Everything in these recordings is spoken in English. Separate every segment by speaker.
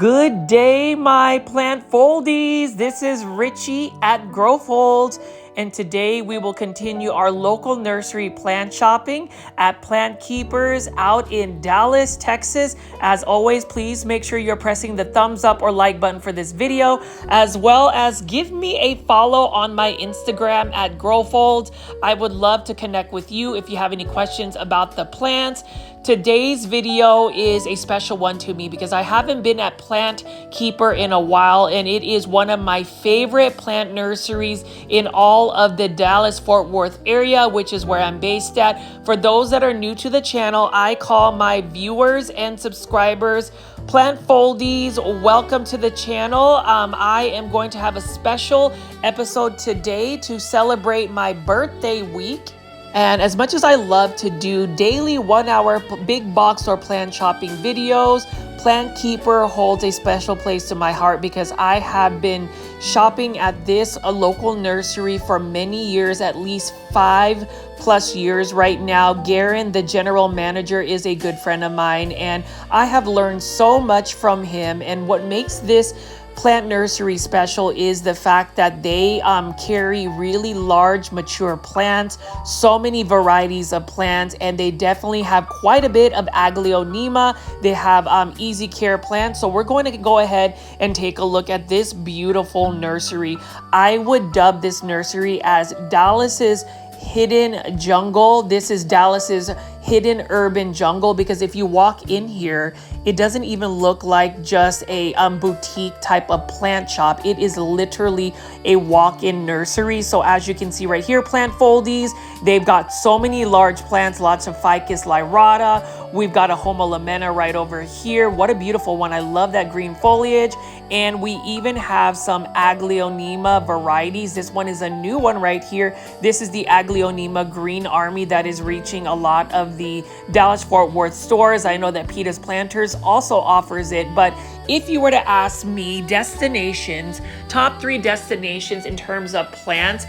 Speaker 1: Good day, my plant foldies. This is Richie at Growfold, and today we will continue our local nursery plant shopping at Plant Keepers out in Dallas, Texas. As always, please make sure you're pressing the thumbs up or like button for this video, as well as give me a follow on my Instagram at Growfold. I would love to connect with you if you have any questions about the plants. Today's video is a special one to me because I haven't been at Plant Keeper in a while, and it is one of my favorite plant nurseries in all of the Dallas-Fort Worth area, which is where I'm based at. For those that are new to the channel, I call my viewers and subscribers Plant Foldies. Welcome to the channel. I am going to have a special episode today to celebrate my birthday week. And as much as I love to do daily 1-hour big box or plant shopping videos, Plant Keeper holds a special place to my heart because I have been shopping at this local nursery for many years, at least 5+ years right now. Garen, the general manager, is a good friend of mine, and I have learned so much from him. And what makes this plant nursery special is the fact that they carry really large mature plants, so many varieties of plants, and they definitely have quite a bit of Aglaonema. They have easy care plants. So we're going to go ahead and take a look at this beautiful nursery. I would dub this nursery as Dallas's hidden jungle. This is Dallas's hidden urban jungle, because if you walk in here, it doesn't even look like just a boutique type of plant shop. It is literally a walk-in nursery. So as you can see right here, Plant Foldies, they've got so many large plants, lots of Ficus lyrata. We've got a Homolamena right over here. What a beautiful one. I love that green foliage. And we even have some Aglaonema varieties. This one is a new one right here. This is the Aglaonema Green Army that is reaching a lot of the Dallas-Fort Worth stores. I know that Peter's Planters also offers it, but if you were to ask me destinations, top 3 destinations in terms of plants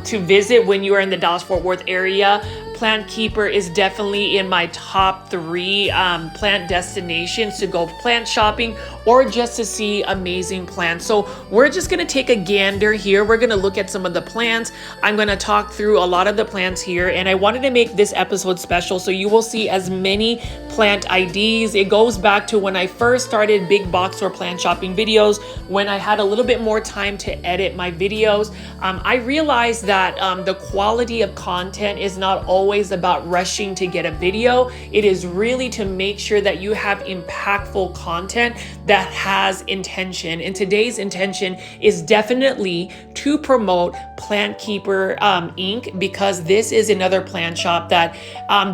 Speaker 1: to visit when you are in the Dallas-Fort Worth area, Plant Keeper is definitely in my top 3 plant destinations to go plant shopping or just to see amazing plants. So we're just going to take a gander here. We're going to look at some of the plants. I'm going to talk through a lot of the plants here, and I wanted to make this episode special so you will see as many plant IDs. It goes back to when I first started big box or plant shopping videos, when I had a little bit more time to edit my videos. I realized that the quality of content is not always about rushing to get a video. It is really to make sure that you have impactful content that has intention. And today's intention is definitely to promote Plant Keeper Inc., because this is another plant shop that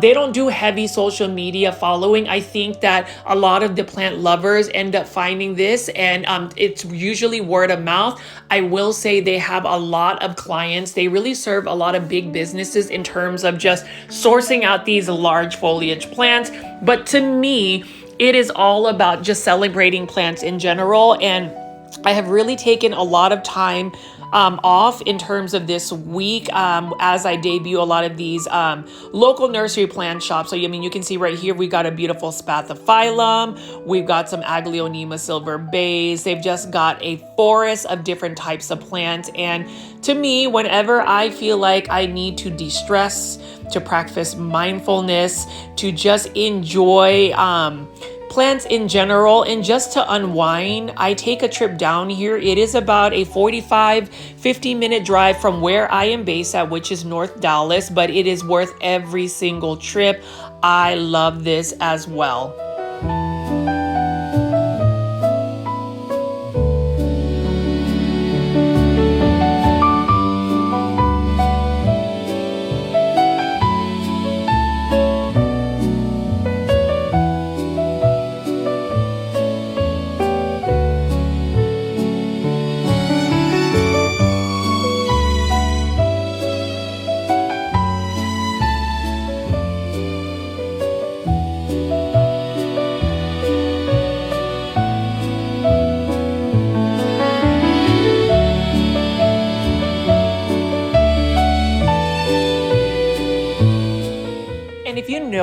Speaker 1: they don't do heavy social media following. I think that a lot of the plant lovers end up finding this, and it's usually word of mouth. I will say they have a lot of clients. They really serve a lot of big businesses in terms of just sourcing out these large foliage plants. But to me, it is all about just celebrating plants in general. And I have really taken a lot of time off in terms of this week as I debut a lot of these local nursery plant shops. So, I mean, you can see right here, we got a beautiful Spathiphyllum. We've got some Aglaonema silver bays. They've just got a forest of different types of plants. And to me, whenever I feel like I need to de-stress, to practice mindfulness, to just enjoy plants in general, and just to unwind, I take a trip down here. It is about a 45-50 minute drive from where I am based at, which is North Dallas, but it is worth every single trip. I love this as well.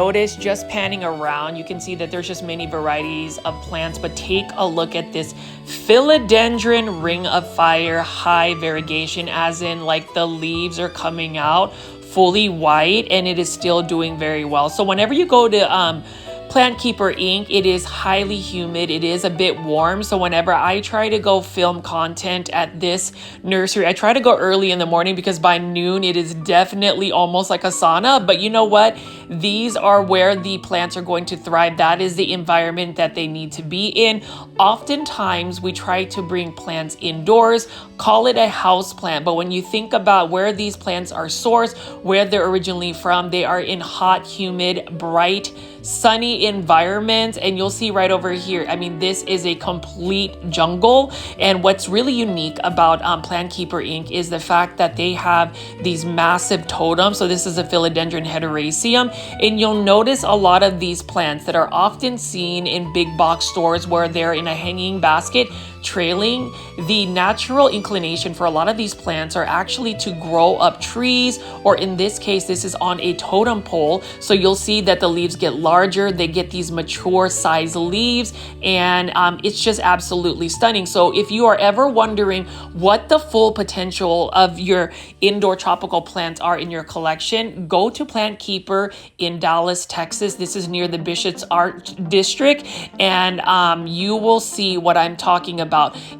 Speaker 1: notice just panning around, you can see that there's just many varieties of plants, but take a look at this Philodendron ring of fire, high variegation, as in like the leaves are coming out fully white and it is still doing very well. So whenever you go to Plant Keeper Inc., it is highly humid. It is a bit warm. So whenever I try to go film content at this nursery, I try to go early in the morning because by noon it is definitely almost like a sauna. But you know what? These are where the plants are going to thrive. That is the environment that they need to be in. Oftentimes we try to bring plants indoors, call it a house plant. But when you think about where these plants are sourced, where they're originally from, they are in hot, humid, bright, sunny environments. And you'll see right over here, I mean, this is a complete jungle. And what's really unique about Plant Keeper Inc. is the fact that they have these massive totems. So this is a Philodendron hederaceum. And you'll notice a lot of these plants that are often seen in big box stores where they're in a hanging basket trailing. The natural inclination for a lot of these plants are actually to grow up trees, or in this case, this is on a totem pole. So you'll see that the leaves get larger, they get these mature size leaves, and it's just absolutely stunning. So if you are ever wondering what the full potential of your indoor tropical plants are in your collection, go to Plant Keeper in Dallas, Texas. This is near the Bishop's Art District, and you will see what I'm talking about.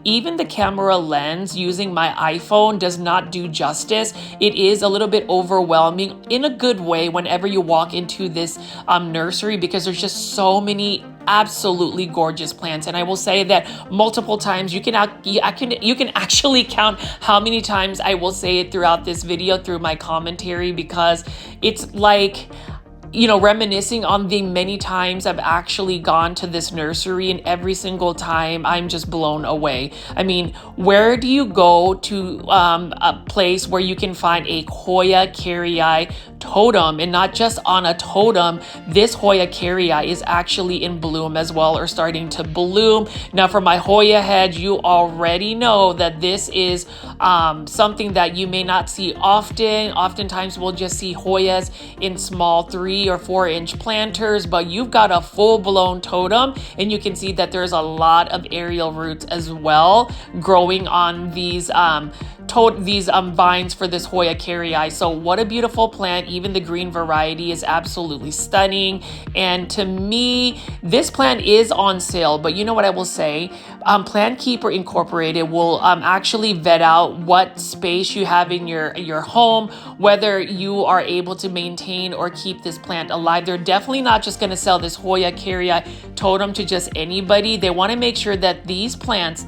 Speaker 1: Even the camera lens using my iPhone does not do justice. It is a little bit overwhelming in a good way whenever you walk into this nursery, because there's just so many absolutely gorgeous plants. And I will say that multiple times. You can actually count how many times I will say it throughout this video through my commentary, because it's like, you know, reminiscing on the many times I've actually gone to this nursery, and every single time I'm just blown away. I mean, where do you go to a place where you can find a Hoya carrii totem, and not just on a totem? This Hoya carrii is actually in bloom as well, or starting to bloom. Now for my Hoya heads, you already know that this is something that you may not see often. Oftentimes we'll just see Hoyas in small 3 or 4 inch planters, but you've got a full-blown totem, and you can see that there's a lot of aerial roots as well growing on these vines for this Hoya carrii. So what a beautiful plant. Even the green variety is absolutely stunning. And to me, this plant is on sale, but you know what I will say? Plant Keeper Incorporated will actually vet out what space you have in your home, whether you are able to maintain or keep this plant alive. They're definitely not just going to sell this Hoya carrii totem to just anybody. They want to make sure that these plants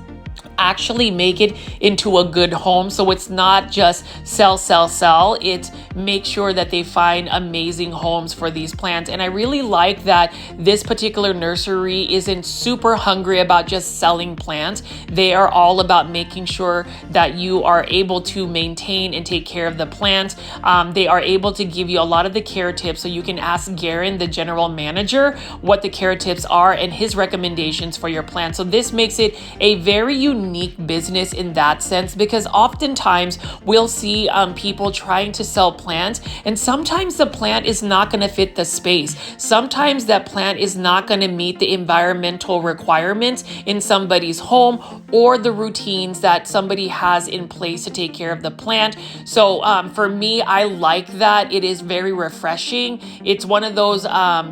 Speaker 1: actually make it into a good home. So it's not just sell. It's make sure that they find amazing homes for these plants. And I really like that this particular nursery isn't super hungry about just selling plants. They are all about making sure that you are able to maintain and take care of the plants. They are able to give you a lot of the care tips. So you can ask Garen, the general manager, what the care tips are and his recommendations for your plants. So this makes it a very unique business in that sense, because oftentimes we'll see people trying to sell plants, and sometimes the plant is not going to fit the space. Sometimes that plant is not going to meet the environmental requirements in somebody's home or the routines that somebody has in place to take care of the plant. So for me, I like that. It is very refreshing. It's one of those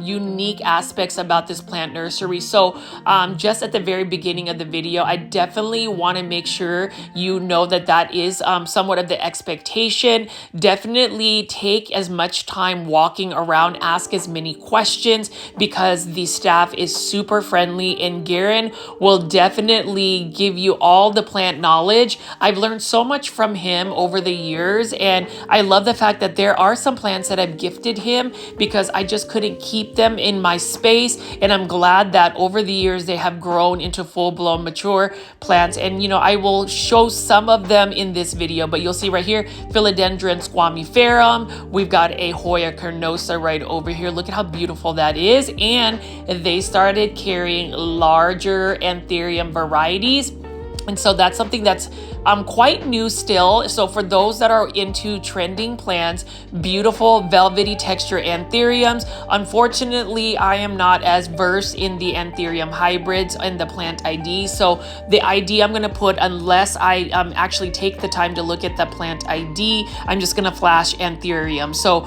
Speaker 1: unique aspects about this plant nursery. So just at the very beginning of the video, I definitely want to make sure you know that that is somewhat of the expectation. Definitely take as much time walking around, ask as many questions, because the staff is super friendly, and Garen will definitely give you all the plant knowledge. I've learned so much from him over the years, and I love the fact that there are some plants that I've gifted him because I just couldn't keep them in my space, and I'm glad that over the years they have grown into full-blown mature plants. And you know, I will show some of them in this video, but you'll see right here, Philodendron squamiferum. We've got a Hoya carnosa right over here. Look at how beautiful that is. And they started carrying larger Anthurium varieties. And so that's something that's quite new still. So for those that are into trending plants, beautiful velvety texture Anthuriums. Unfortunately, I am not as versed in the Anthurium hybrids and the plant ID. So the ID I'm going to put, unless I actually take the time to look at the plant ID, I'm just going to flash Anthurium. So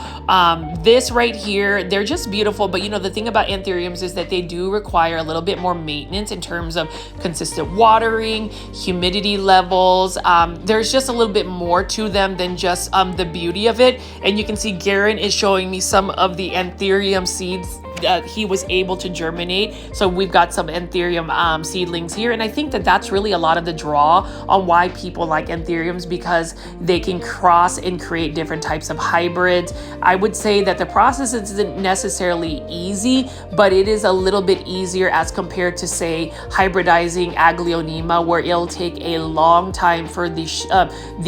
Speaker 1: this right here, they're just beautiful. But you know, the thing about Anthuriums is that they do require a little bit more maintenance in terms of consistent watering, humidity levels. There's just a little bit more to them than just the beauty of it. And you can see Garen is showing me some of the Anthurium seeds that he was able to germinate. So we've got some Anthurium seedlings here, and I think that that's really a lot of the draw on why people like Anthuriums, because they can cross and create different types of hybrids. I would say that the process isn't necessarily easy, but it is a little bit easier as compared to, say, hybridizing Aglaonema, where it'll take a long time for the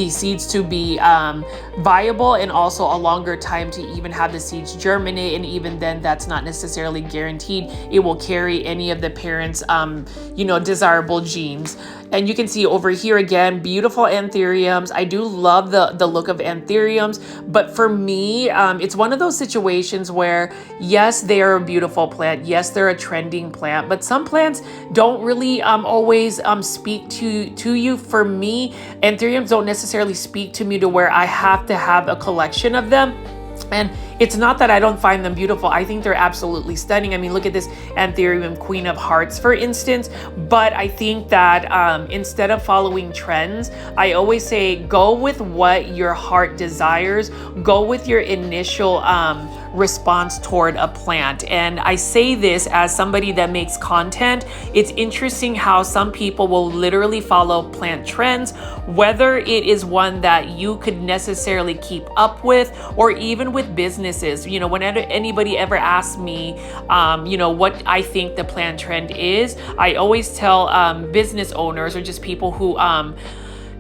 Speaker 1: seeds to be viable, and also a longer time to even have the seeds germinate. And even then, that's not necessarily guaranteed it will carry any of the parents desirable genes. And you can see over here again, beautiful Anthuriums. I do love the look of Anthuriums, but for me, it's one of those situations where, yes, they are a beautiful plant. Yes, they're a trending plant, but some plants don't really always speak to you. For me, Anthuriums don't necessarily speak to me to where I have to have a collection of them. And it's not that I don't find them beautiful. I think they're absolutely stunning. I mean, look at this Anthurium Queen of Hearts, for instance. But I think that instead of following trends, I always say go with what your heart desires. Go with your initial response toward a plant. And I say this as somebody that makes content. It's interesting how some people will literally follow plant trends, whether it is one that you could necessarily keep up with, or even with businesses. You know, whenever anybody ever asks me, what I think the plant trend is, I always tell business owners or just people who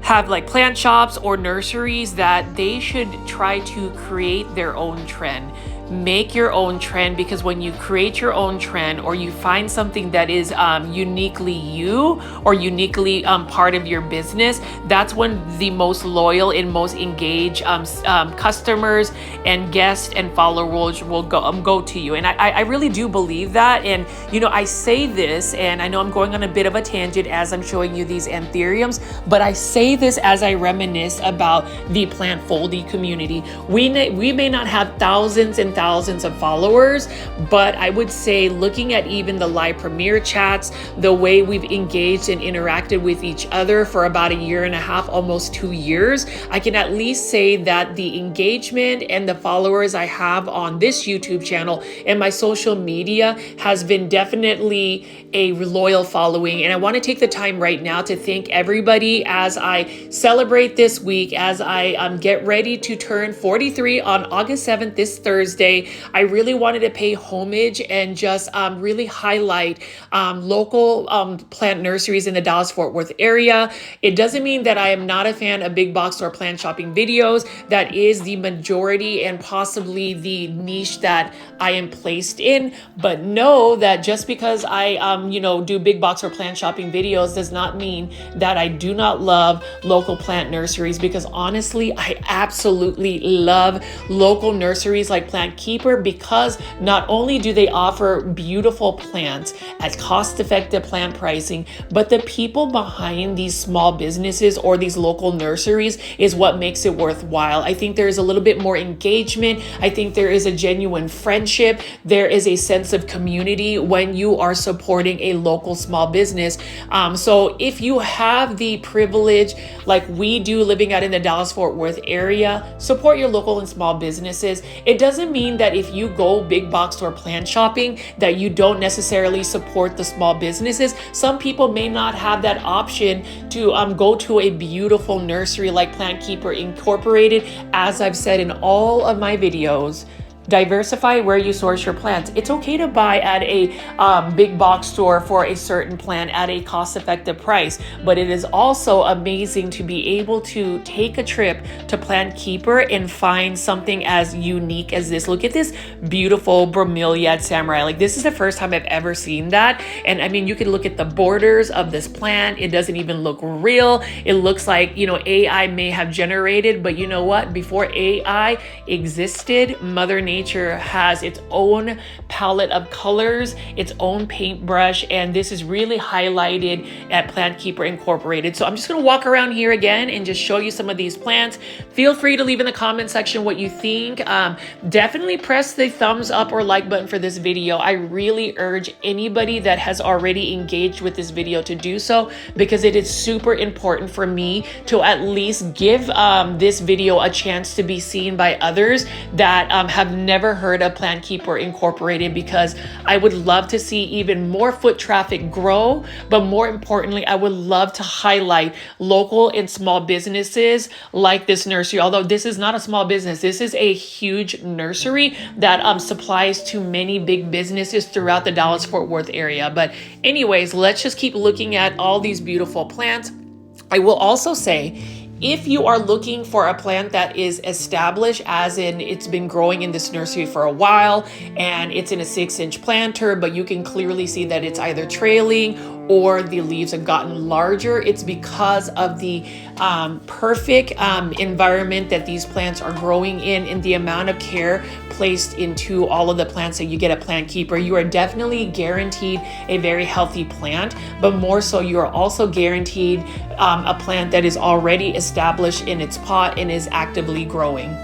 Speaker 1: have like plant shops or nurseries that they should try to create their own trend. Make your own trend, because when you create your own trend, or you find something that is uniquely you, or uniquely part of your business, that's when the most loyal and most engaged customers and guests and followers will go to you. And I really do believe that. And I say this, and I know I'm going on a bit of a tangent as I'm showing you these Anthuriums, but I say this as I reminisce about the plant foldy community. We may not have thousands and thousands of followers, but I would say, looking at even the live premiere chats, the way we've engaged and interacted with each other for about a year and a half, almost 2 years, I can at least say that the engagement and the followers I have on this YouTube channel and my social media has been definitely a loyal following. And I want to take the time right now to thank everybody as I celebrate this week, as I get ready to turn 43 on August 7th, this Thursday. I really wanted to pay homage and just really highlight local plant nurseries in the Dallas-Fort Worth area. It doesn't mean that I am not a fan of big box or plant shopping videos. That is the majority and possibly the niche that I am placed in. But know that just because I do big box or plant shopping videos does not mean that I do not love local plant nurseries, because honestly, I absolutely love local nurseries like Plant Keeper, because not only do they offer beautiful plants at cost-effective plant pricing, but the people behind these small businesses or these local nurseries is what makes it worthwhile. I think there is a little bit more engagement. I think there is a genuine friendship. There is a sense of community when you are supporting a local small business. So if you have the privilege, like we do living out in the Dallas-Fort Worth area, support your local and small businesses. It doesn't mean that if you go big box or plant shopping that you don't necessarily support the small businesses. Some people may not have that option to go to a beautiful nursery like Plant Keeper Incorporated. As I've said in all of my videos, Diversify where you source your plants. It's okay to buy at a big box store for a certain plant at a cost-effective price, but it is also amazing to be able to take a trip to Plant Keeper and find something as unique as this. Look at this beautiful bromeliad samurai. Like, this is the first time I've ever seen that. And I mean, you can look at the borders of this plant. It doesn't even look real. It looks like, you know, AI may have generated, but you know what? Before AI existed, Mother Nature has its own palette of colors, its own paintbrush, and this is really highlighted at Plant Keeper Incorporated. So I'm just going to walk around here again and just show you some of these plants. Feel free to leave in the comment section what you think. Definitely press the thumbs up or like button for this video. I really urge anybody that has already engaged with this video to do so, because it is super important for me to at least give this video a chance to be seen by others that have never heard of Plant Keeper Incorporated, because I would love to see even more foot traffic grow. But more importantly, I would love to highlight local and small businesses like this nursery. Although this is not a small business, this is a huge nursery that supplies to many big businesses throughout the Dallas-Fort Worth area. But anyways, let's just keep looking at all these beautiful plants. I will also say, if you are looking for a plant that is established, as in it's been growing in this nursery for a while and it's in a 6-inch planter, but you can clearly see that it's either trailing or the leaves have gotten larger, it's because of the perfect environment that these plants are growing in and the amount of care placed into all of the plants that you get at Plant Keeper. You are definitely guaranteed a very healthy plant, but more so you are also guaranteed a plant that is already established in its pot and is actively growing.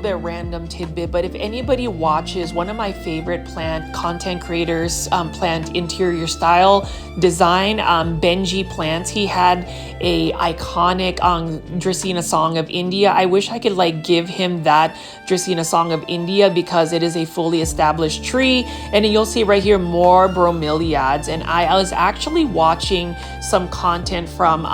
Speaker 1: Bit random tidbit, but if anybody watches one of my favorite plant content creators, plant interior style design, Benji Plants, he had a iconic Dracaena Song of India. I wish I could like give him that Dracaena Song of India, because it is a fully established tree. And then you'll see right here more bromeliads. And I was actually watching some content from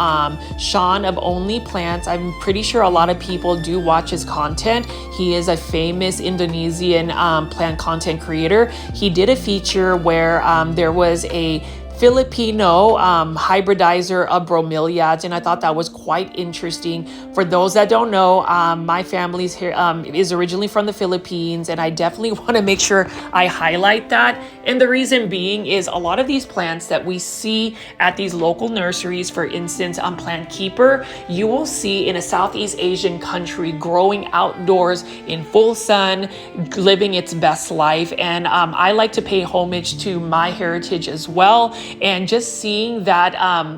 Speaker 1: Sean of Only Plants. I'm pretty sure a lot of people do watch his content. He is a famous Indonesian plant content creator. He did a feature where there was a Filipino hybridizer of bromeliads, and I thought that was quite interesting. For those that don't know, my family's here is originally from the Philippines, and I definitely want to make sure I highlight that. And the reason being is a lot of these plants that we see at these local nurseries, for instance on Plant Keeper, you will see in a Southeast Asian country growing outdoors in full sun, living its best life. And I like to pay homage to my heritage as well. And just seeing that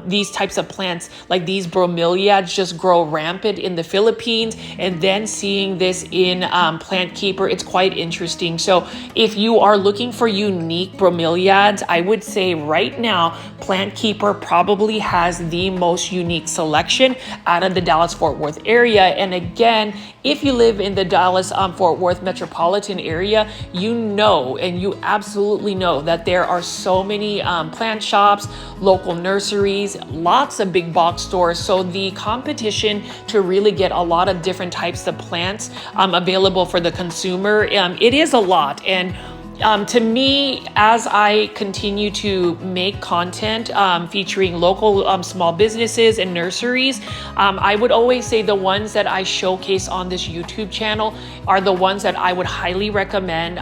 Speaker 1: these types of plants like these bromeliads just grow rampant in the Philippines, and then seeing this in Plant Keeper, it's quite interesting. So if you are looking for unique bromeliads, I would say right now Plant Keeper probably has the most unique selection out of the Dallas-Fort Worth area. And again, if you live in the Dallas-Fort Worth metropolitan area, you know, and you absolutely know that there are so many plant shops, local nurseries, lots of big box stores. So the competition to really get a lot of different types of plants available for the consumer, it is a lot. And To me, as I continue to make content featuring local small businesses and nurseries, I would always say the ones that I showcase on this YouTube channel are the ones that I would highly recommend.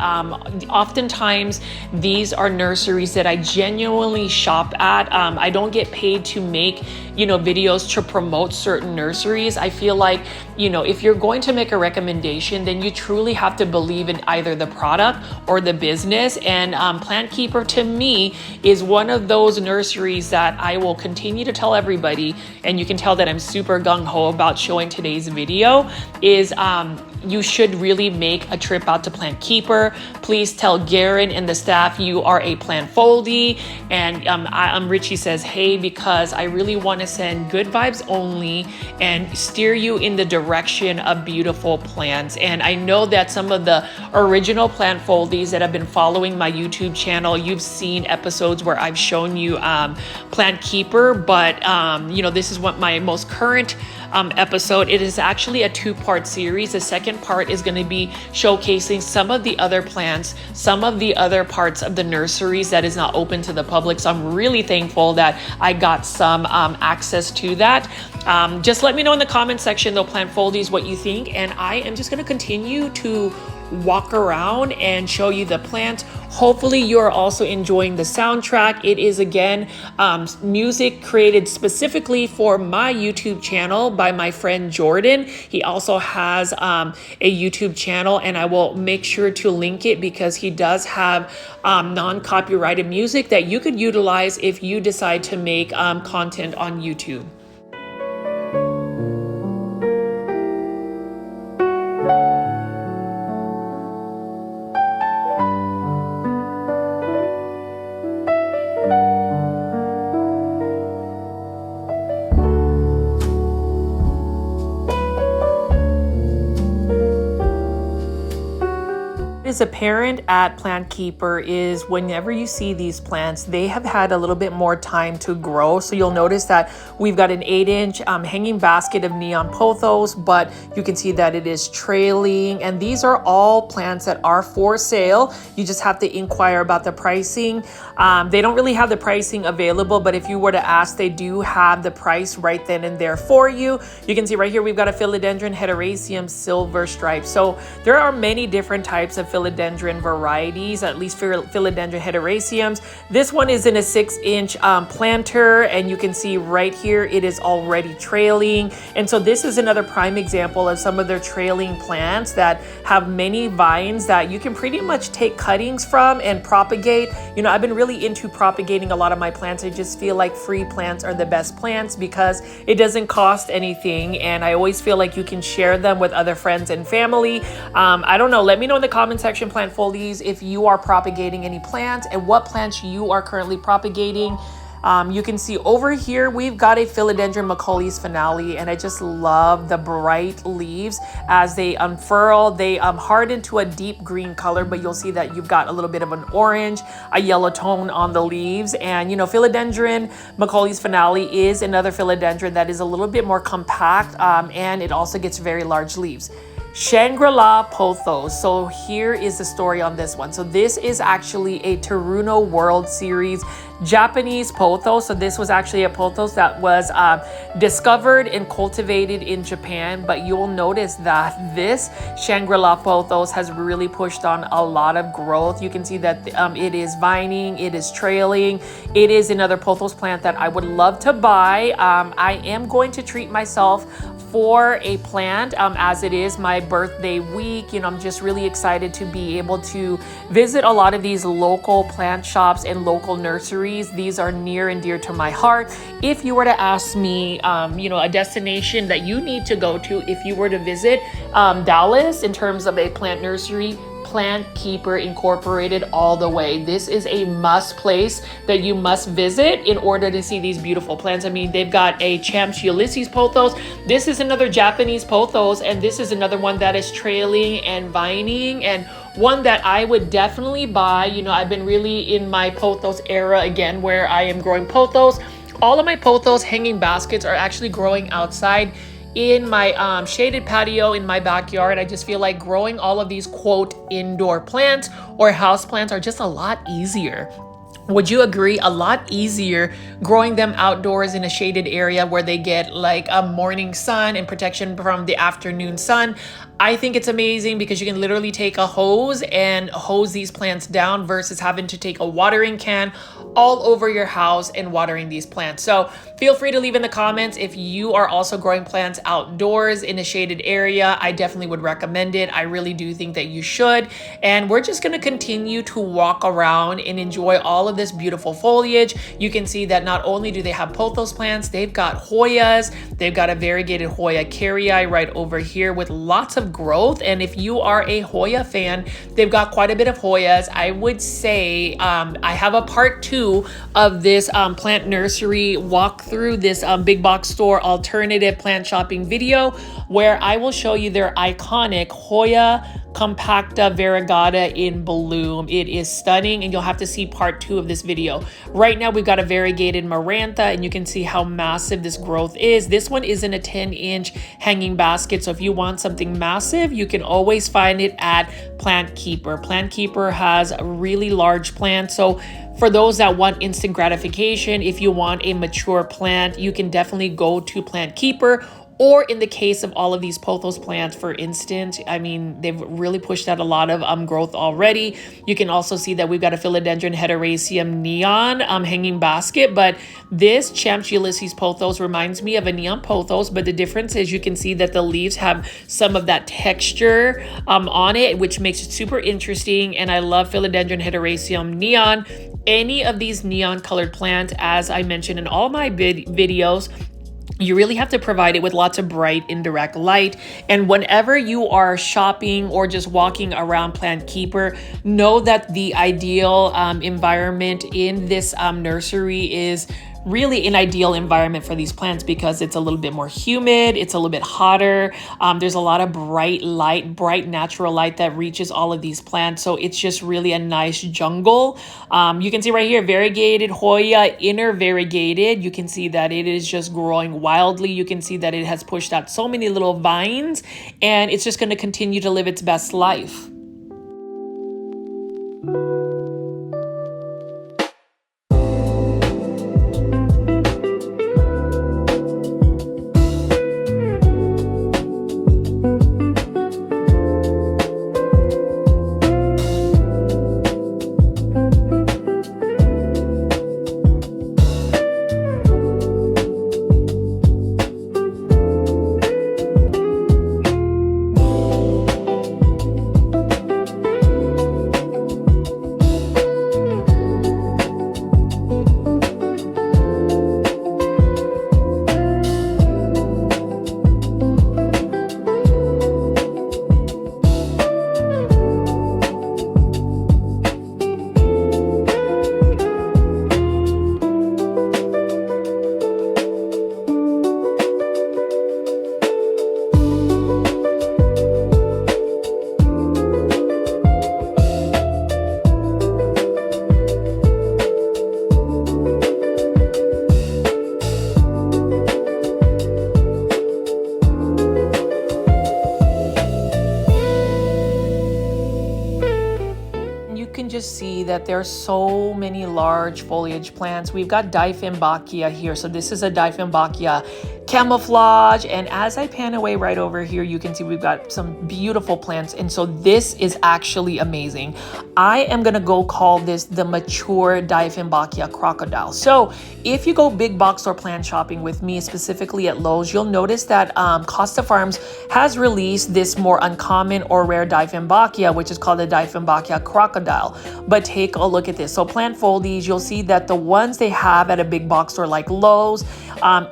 Speaker 1: Oftentimes, these are nurseries that I genuinely shop at. I don't get paid to make, videos to promote certain nurseries. I feel like, if you're going to make a recommendation, then you truly have to believe in either the product or the business. And Plant Keeper, to me, is one of those nurseries that I will continue to tell everybody, and you can tell that I'm super gung-ho about showing today's video, is you should really make a trip out to Plant Keeper. Please tell Garen and the staff you are a plant foldie. And Richie says, hey, because I really want to send good vibes only and steer you in the direction of beautiful plants. And I know that some of the original plant foldies that have been following my YouTube channel, you've seen episodes where I've shown you Plant Keeper, but this is what my most current episode. It is actually a two-part series. The second part is going to be showcasing some of the other plants, some of the other parts of the nurseries that is not open to the public. So I'm really thankful that I got some access to that. Just let me know in the comment section, though, plant foldies, what you think, and I am just going to continue to walk around and show you the plants. Hopefully you're also enjoying the soundtrack. It is, again, music created specifically for my YouTube channel by my friend Jordan. He also has a YouTube channel, and I will make sure to link it because he does have non-copyrighted music that you could utilize if you decide to make content on YouTube. Is apparent at Plant Keeper is whenever you see these plants, they have had a little bit more time to grow. So you'll notice that we've got an 8-inch hanging basket of neon pothos, but you can see that it is trailing. And these are all plants that are for sale. You just have to inquire about the pricing. They don't really have the pricing available, but if you were to ask, they do have the price right then and there for you. You can see right here, we've got a Philodendron hederaceum silver stripe. So there are many different types of philodendron varieties, at least for Philodendron hederaceums. This one is in a 6-inch planter, and you can see right here it is already trailing. And so this is another prime example of some of their trailing plants that have many vines that you can pretty much take cuttings from and propagate. I've been really into propagating a lot of my plants. I just feel like free plants are the best plants because it doesn't cost anything, and I always feel like you can share them with other friends and family. I don't know, let me know in the comment section, plant foldies, if you are propagating any plants and what plants you are currently propagating. You can see over here we've got a Philodendron Macaulay's finale, and I just love the bright leaves as they unfurl. They harden to a deep green color, but you'll see that you've got a little bit of an orange, a yellow tone on the leaves. And Philodendron Macaulay's finale is another philodendron that is a little bit more compact, and it also gets very large leaves. Shangri-La Pothos. So here is the story on this one. So this is actually a Teruno World Series Japanese pothos. So this was actually a pothos that was discovered and cultivated in Japan, but you'll notice that this Shangri-La pothos has really pushed on a lot of growth. You can see that it is vining, it is trailing. It is another pothos plant that I would love to buy. I am going to treat myself for a plant as it is my birthday week. I'm just really excited to be able to visit a lot of these local plant shops and local nurseries. These are near and dear to my heart. If you were to ask me, a destination that you need to go to if you were to visit Dallas in terms of a plant nursery, Plant Keeper Incorporated all the way. This is a must place that you must visit in order to see these beautiful plants. I mean, they've got a Champs Ulysses pothos. This is another Japanese pothos, and this is another one that is trailing and vining, and one that I would definitely buy. I've been really in my pothos era again, where I am growing pothos. All of my pothos hanging baskets are actually growing outside in my shaded patio in my backyard. I just feel like growing all of these quote indoor plants or house plants are just a lot easier. Would you agree? A lot easier growing them outdoors in a shaded area where they get like a morning sun and protection from the afternoon sun. I think it's amazing because you can literally take a hose and hose these plants down versus having to take a watering can all over your house and watering these plants. So feel free to leave in the comments if you are also growing plants outdoors in a shaded area. I definitely would recommend it. I really do think that you should. And we're just going to continue to walk around and enjoy all of this beautiful foliage. You can see that not only do they have pothos plants, they've got Hoyas. They've got a variegated Hoya carrii right over here with lots of growth. And if you are a Hoya fan, they've got quite a bit of Hoyas. I would say I have a part 2 of this plant nursery walk through this big box store alternative plant shopping video where I will show you their iconic Hoya compacta variegata in bloom. It is stunning, and you'll have to see part 2 of this video. Right now we've got a variegated marantha, and you can see how massive this growth is. This one is in a 10-inch hanging basket, so if you want something massive, you can always find it at Plant Keeper. Plant Keeper has really large plants, so for those that want instant gratification, if you want a mature plant, you can definitely go to Plant Keeper. Or in the case of all of these pothos plants, for instance, I mean, they've really pushed out a lot of growth already. You can also see that we've got a Philodendron heteroecium neon hanging basket, but this Champs Ulysses pothos reminds me of a neon pothos, but the difference is you can see that the leaves have some of that texture on it, which makes it super interesting. And I love Philodendron heteroecium neon. Any of these neon colored plants, as I mentioned in all my videos, you really have to provide it with lots of bright indirect light. And whenever you are shopping or just walking around Plant Keeper, know that the ideal environment in this nursery is really an ideal environment for these plants because it's a little bit more humid, it's a little bit hotter. There's a lot of bright light, bright natural light that reaches all of these plants. So it's just really a nice jungle. You can see right here, variegated Hoya, inner variegated. You can see that it is just growing wildly. You can see that it has pushed out so many little vines, and it's just going to continue to live its best life. See that there are so many large foliage plants. We've got Dieffenbachia here. So this is a Dieffenbachia camouflage, and as I pan away right over here, you can see we've got some beautiful plants, and so this is actually amazing. I am gonna go call this the mature Dieffenbachia crocodile. So if you go big box or plant shopping with me, specifically at Lowe's, you'll notice that Costa Farms has released this more uncommon or rare Dieffenbachia, which is called the Dieffenbachia crocodile. But take a look at this. So Plant Foldies, you'll see that the ones they have at a big box store like Lowe's,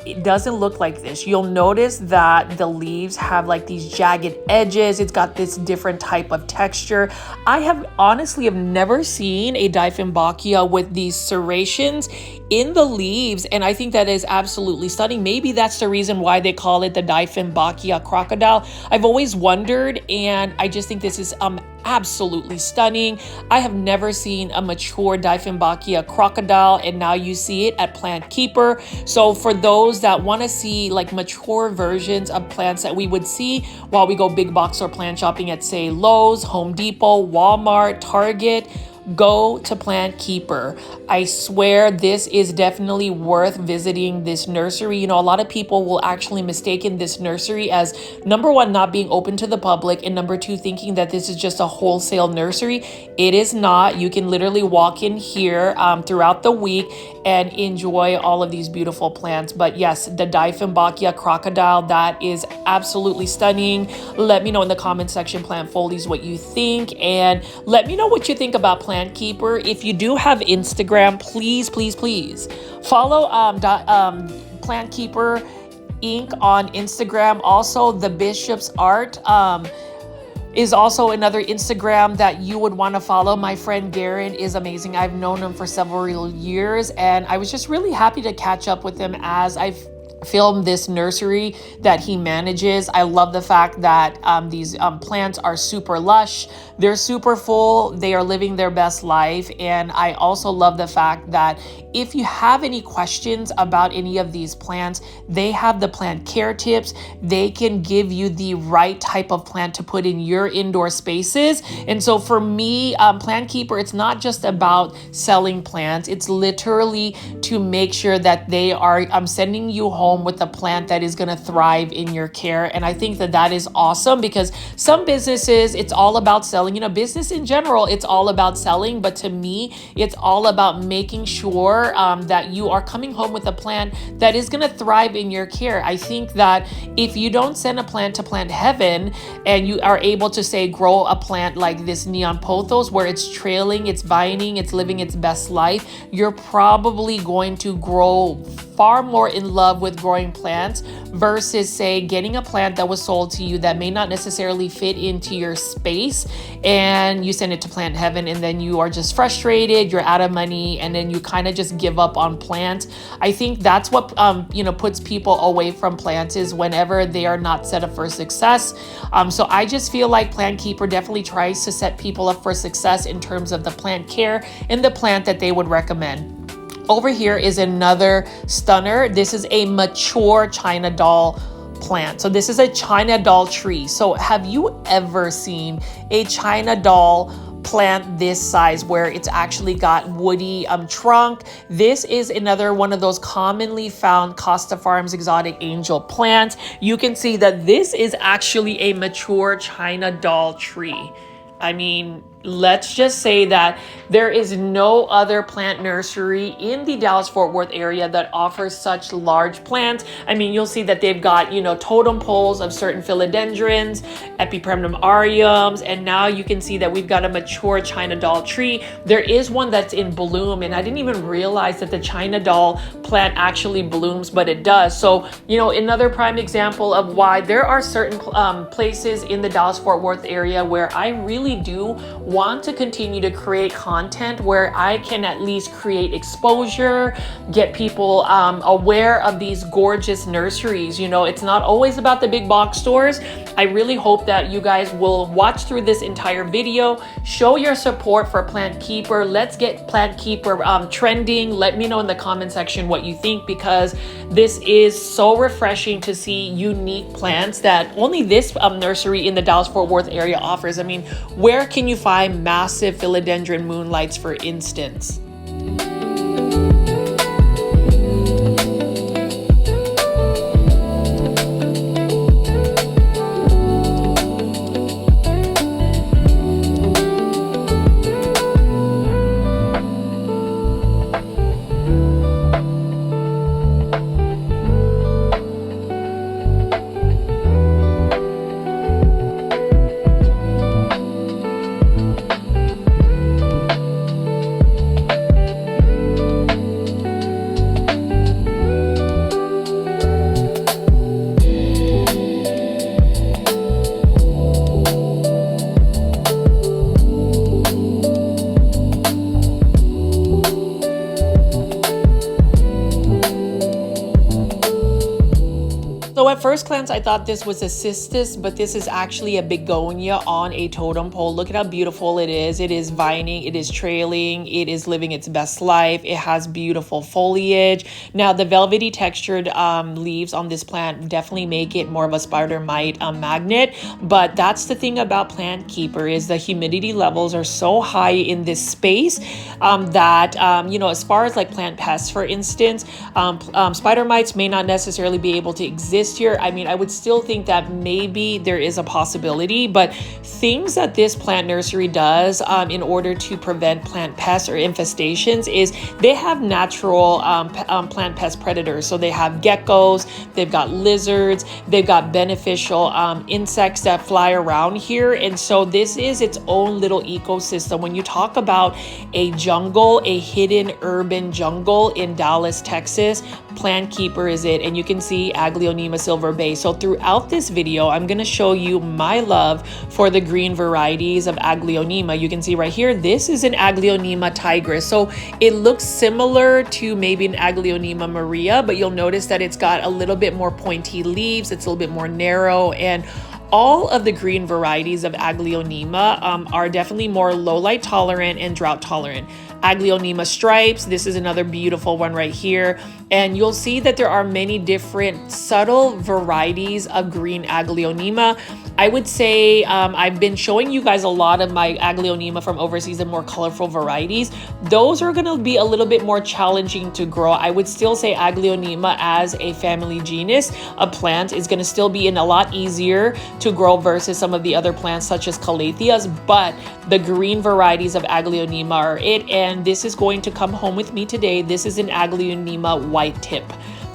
Speaker 1: it doesn't look like this. You'll notice that the leaves have like these jagged edges. It's got this different type of texture. I have honestly never seen a Dieffenbachia with these serrations in the leaves, and I think that is absolutely stunning. Maybe that's the reason why they call it the Dieffenbachia crocodile. I've always wondered, and I just think this is absolutely stunning. I have never seen a mature Dieffenbachia crocodile, and now you see it at Plant Keeper. So for those that want to see like mature versions of plants that we would see while we go big box or plant shopping at, say, Lowe's, Home Depot, Walmart, Target, go to Plant Keeper. I swear this is definitely worth visiting this nursery. You know, a lot of people will actually mistaken this nursery as, number one, not being open to the public, and number two, thinking that this is just a wholesale nursery. It is not. You can literally walk in here throughout the week and enjoy all of these beautiful plants. But yes, the Dieffenbachia crocodile, that is absolutely stunning. Let me know in the comment section, Plant Foldies, what you think, and let me know what you think about Plant Keeper. If you do have Instagram, please follow Plant Keeper Inc. on Instagram. Also, the Bishop's Art is also another Instagram that you would want to follow. My friend Darren is amazing. I've known him for several years, and I was just really happy to catch up with him as I've filmed this nursery that he manages. I love the fact that these plants are super lush. They're super full. They are living their best life. And I also love the fact that if you have any questions about any of these plants, they have the plant care tips. They can give you the right type of plant to put in your indoor spaces. And so for me, Plant Keeper, it's not just about selling plants. It's literally to make sure that they are sending you home with a plant that is going to thrive in your care. And I think that that is awesome, because some businesses, it's all about selling. You know, business in general, it's all about selling. But to me, it's all about making sure that you are coming home with a plant that is going to thrive in your care. I think that if you don't send a plant to Plant Heaven and you are able to, say, grow a plant like this neon pothos, where it's trailing, it's vining, it's living its best life, you're probably going to grow far more in love with growing plants versus, say, getting a plant that was sold to you that may not necessarily fit into your space, and you send it to Plant Heaven, and then you are just frustrated, you're out of money, and then you kind of just give up on plants. I think that's what puts people away from plants, is whenever they are not set up for success. So I just feel like Plant Keeper definitely tries to set people up for success in terms of the plant care and the plant that they would recommend. Over here is another stunner. This is a mature China doll plant. So this is a China doll tree. So have you ever seen a China doll plant this size, where it's actually got woody trunk? This is another one of those commonly found Costa Farms exotic angel plants. You can see that this is actually a mature China doll tree. I mean, let's just say that there is no other plant nursery in the Dallas-Fort Worth area that offers such large plants. I mean, you'll see that they've got, totem poles of certain philodendrons, epipremnum and now you can see that we've got a mature China doll tree. There is one that's in bloom, and I didn't even realize that the China doll plant actually blooms, but it does. So, another prime example of why there are certain places in the Dallas-Fort Worth area where I really do want to continue to create content where I can at least create exposure, get people aware of these gorgeous nurseries. It's not always about the big box stores. I really hope that you guys will watch through this entire video, show your support for Plant Keeper. Let's get Plant Keeper trending. Let me know in the comment section what you think, because this is so refreshing to see unique plants that only this nursery in the Dallas-Fort Worth area offers. I mean, where can you find massive philodendron moonlights, for instance? first glance, I thought this was a cistus, but this is actually a begonia on a totem pole. Look at how beautiful it is. It is vining, it is trailing, it is living its best life. It has beautiful foliage. Now, the velvety textured leaves on this plant definitely make it more of a spider mite magnet, but that's the thing about Plant Keeper is the humidity levels are so high in this space that, you know, as far as like plant pests, for instance, spider mites may not necessarily be able to exist here. I mean, I would still think that maybe there is a possibility, but things that this plant nursery does in order to prevent plant pests or infestations is they have natural plant pest predators. So they have geckos, they've got lizards, they've got beneficial insects that fly around here. And so this is its own little ecosystem. When you talk about a jungle, a hidden urban jungle in Dallas, Texas, Plant Keeper is it. And you can see Aglaonema silver bay. So throughout this video, I'm going to show you my love for the green varieties of Aglaonema. You can see right here, this is an Aglaonema tigris. So it looks similar to maybe an Aglaonema Maria, but you'll notice that it's got a little bit more pointy leaves. It's a little bit more narrow, and all of the green varieties of Aglaonema are definitely more low light tolerant and drought tolerant. Aglaonema stripes, this is another beautiful one right here. And you'll see that there are many different subtle varieties of green Aglaonema. I would say I've been showing you guys a lot of my Aglaonema from overseas and more colorful varieties. Those are going to be a little bit more challenging to grow. I would still say Aglaonema as a family genus of plant is going to still be a lot easier to grow versus some of the other plants such as Calatheas, but the green varieties of Aglaonema are it. And this is going to come home with me today. This is an Aglaonema white tip.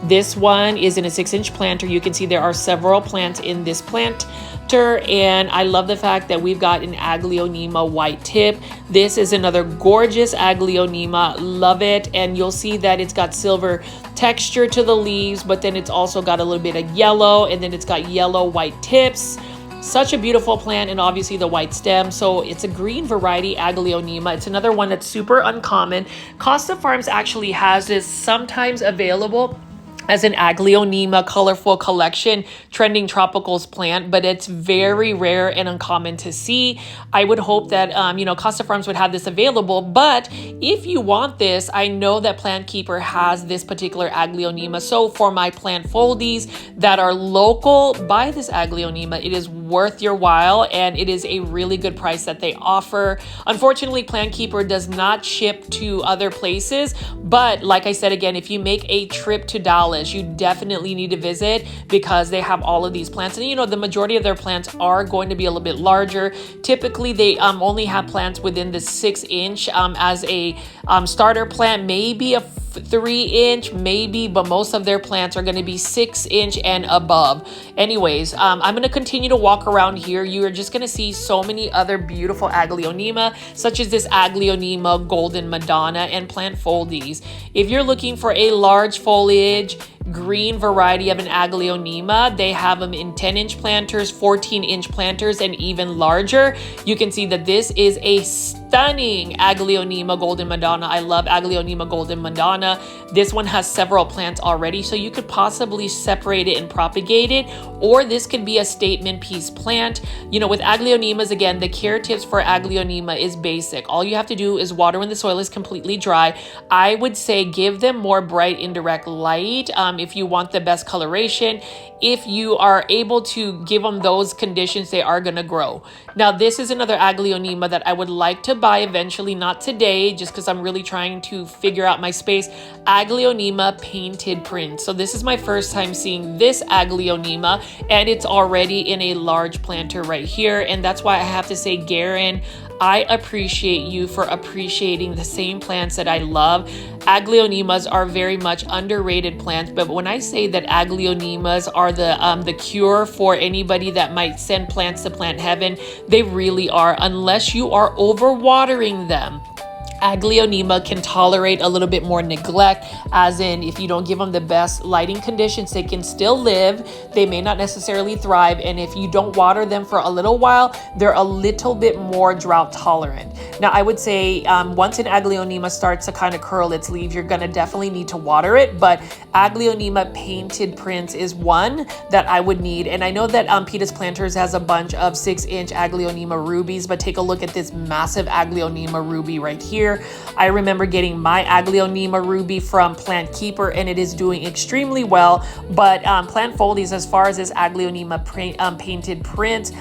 Speaker 1: This one is in a 6-inch planter. You can see there are several plants in this planter, and I love the fact that we've got an Aglaonema white tip. This is another gorgeous Aglaonema. Love it. And you'll see that it's got silver texture to the leaves, but then it's also got a little bit of yellow, and then it's got yellow white tips. Such a beautiful plant, and obviously the white stem. So it's a green variety Aglaonema. It's another one that's super uncommon. Costa Farms actually has this sometimes available as an Aglaonema colorful collection trending tropicals plant, but it's very rare and uncommon to see. I would hope that you know, Costa Farms would have this available, but if you want this, I know that Plant Keeper has this particular Aglaonema. So for my plant foldies that are local, buy this Aglaonema. It is worth your while, and it is a really good price that they offer. Unfortunately, Plant Keeper does not ship to other places, but like I said again, if you make a trip to Dallas, you definitely need to visit because they have all of these plants. And you know, the majority of their plants are going to be a little bit larger. Typically, they only have plants within the 6-inch as a starter plant, maybe a 3-inch, maybe, but most of their plants are going to be 6-inch and above. Anyways, I'm going to continue to walk around here. You are just going to see so many other beautiful Aglaonema, such as this Aglaonema Golden Madonna and plant foldies. If you're looking for a large foliage green variety of an Aglaonema, they have them in 10-inch planters, 14-inch planters, and even larger. You can see that this is a stunning Aglaonema Golden Madonna. I love Aglaonema Golden Madonna. This one has several plants already, so you could possibly separate it and propagate it, or this could be a statement piece plant. You know, with Aglaonemas, again, the care tips for Aglaonema is basic. All you have to do is water when the soil is completely dry. I would say give them more bright indirect light if you want the best coloration. If you are able to give them those conditions, they are going to grow. Now, this is another Aglaonema that I would like to buy eventually, not today, just because I'm really trying to figure out my space. Aglaonema painted print. So this is my first time seeing this Aglaonema, and it's already in a large planter right here. And that's why I have to say, Garen, I appreciate you for appreciating the same plants that I love. Aglaonemas are very much underrated plants, but when I say that Aglaonemas are the cure for anybody that might send plants to plant heaven, they really are, unless you are overwatering them. Aglaonema can tolerate a little bit more neglect, as in if you don't give them the best lighting conditions, they can still live. They may not necessarily thrive, and if you don't water them for a little while, they're a little bit more drought tolerant. Now, I would say once an Aglaonema starts to kind of curl its leaves, you're gonna definitely need to water it, but Aglaonema painted prints is one that I would need. And I know that Petus Planters has a bunch of 6-inch Aglaonema rubies, but take a look at this massive Aglaonema ruby right here. I remember getting my Aglaonema ruby from Plant Keeper, and it is doing extremely well. But Plant Foldies, as far as this Aglaonema painted print,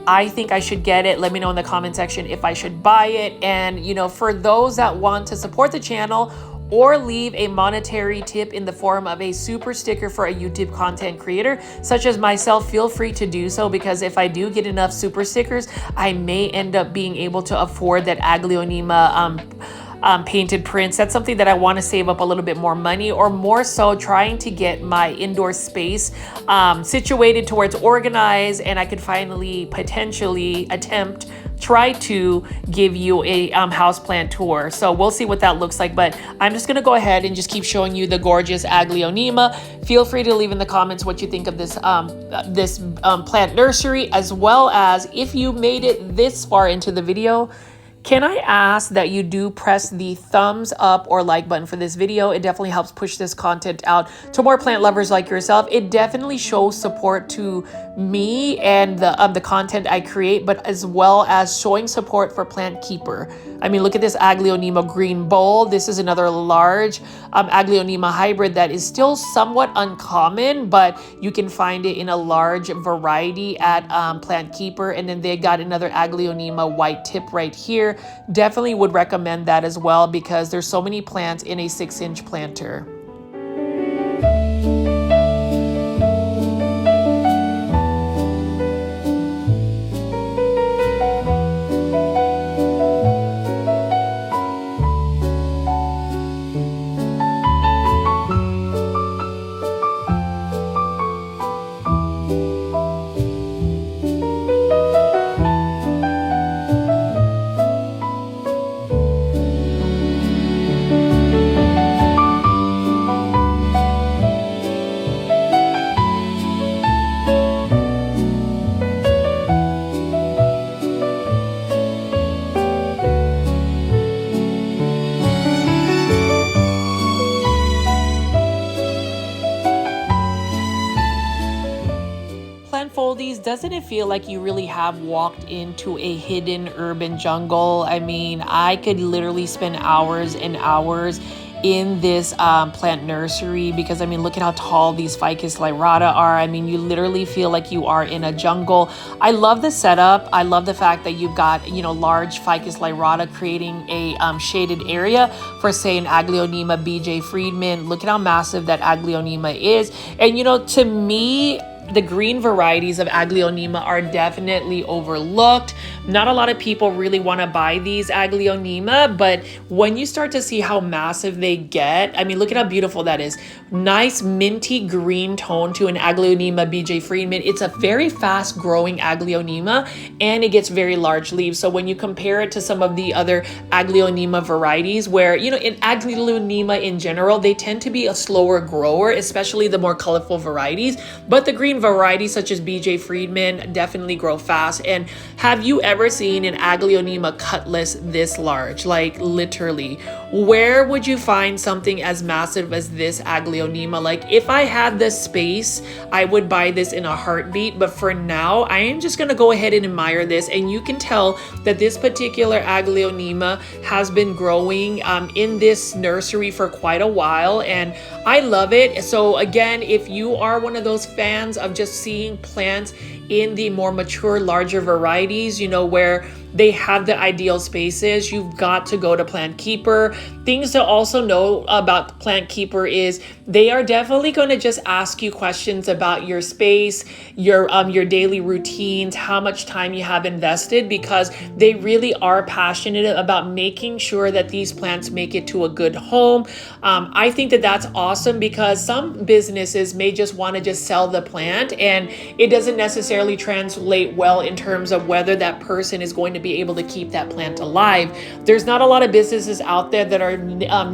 Speaker 1: I think I should get it. Let me know in the comment section if I should buy it. And you know, for those that want to support the channel or leave a monetary tip in the form of a super sticker for a YouTube content creator such as myself, feel free to do so, because if I do get enough super stickers, I may end up being able to afford that Aglaonema painted prints. That's something that I want to save up a little bit more money, or more so trying to get my indoor space situated to where it's organized and I could finally potentially try to give you a houseplant tour. So we'll see what that looks like, but I'm just gonna go ahead and just keep showing you the gorgeous Aglaonema. Feel free to leave in the comments what you think of this plant nursery, as well as if you made it this far into the video, can I ask that you do press the thumbs up or like button for this video? It definitely helps push this content out to more plant lovers like yourself. It definitely shows support to me and the content I create, but as well as showing support for Plant Keeper. I mean, look at this Aglaonema green bowl. This is another large Aglaonema hybrid that is still somewhat uncommon, but you can find it in a large variety at Plant Keeper. And then they got another Aglaonema white tip right here. Definitely would recommend that as well, because there's so many plants in a 6-inch planter. Foldies, doesn't it feel like you really have walked into a hidden urban jungle? I mean, I could literally spend hours and hours in this plant nursery, because I mean, look at how tall these Ficus lyrata are. I mean, you literally feel like you are in a jungle. I love the setup. I love the fact that you've got, you know, large Ficus lyrata creating a shaded area for, say, an Aglaonema BJ Friedman. Look at how massive that Aglaonema is. And you know, to me, the green varieties of Aglaonema are definitely overlooked. Not a lot of people really want to buy these Aglaonema, but when you start to see how massive they get, I mean, look at how beautiful that is. Nice minty green tone to an Aglaonema BJ Friedman. It's a very fast growing Aglaonema, and it gets very large leaves. So when you compare it to some of the other Aglaonema varieties, where, you know, in Aglaonema in general, they tend to be a slower grower, especially the more colorful varieties, but the green varieties such as BJ Friedman definitely grow fast. And have you ever seen an Aglaonema cutlass this large? Like, literally, where would you find something as massive as this Aglaonema? Like, if I had the space, I would buy this in a heartbeat, but for now, I am just gonna go ahead and admire this. And you can tell that this particular Aglaonema has been growing in this nursery for quite a while, and I love it. So again, if you are one of those fans of just seeing plants in the more mature, larger varieties, you know, where they have the ideal spaces, you've got to go to Plant Keeper. Things to also know about Plant Keeper is they are definitely going to just ask you questions about your space, your daily routines, how much time you have invested, because they really are passionate about making sure that these plants make it to a good home. I think that that's awesome, because some businesses may just want to just sell the plant, and it doesn't necessarily translate well in terms of whether that person is going to be able to keep that plant alive. There's not a lot of businesses out there that are